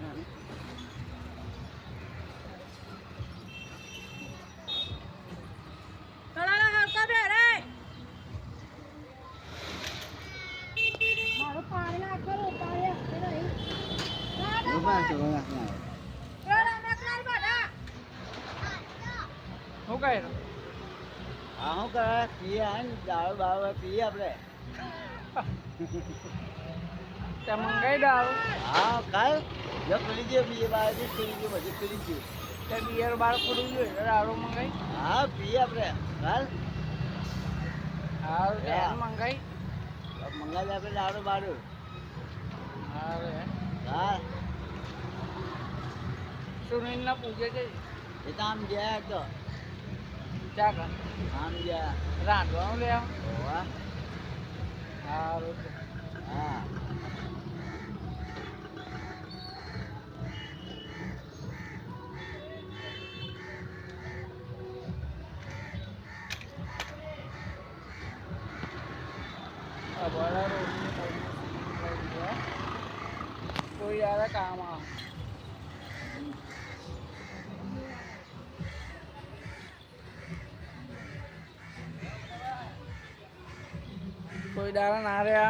શું કહે હા શું કરે પીએ ને દાળ બાળ પીએ આપણે ત્યાં મંગાઈ દાળ હા કાલ જો ખુલી ગયો પીએ બહાર બી ખુલી ગયો બધી ખુલી ગયું ત્યાં બિયર બાર ખોલી ગયું એટલે દારૂ મંગાઈ હા પીએ આપણે કાલ હારું ત્યાં મંગાઈ મંગાવી આપણે દારૂ બારું હારું હા સુનિલના પૂજે છે એ તો આમ ગયા તો ચા કર આમ ગયા રાંધવાનું લે હોવા હારું હા કોઈ યાર કામ આવે કોઈ દાડા ના રહ્યા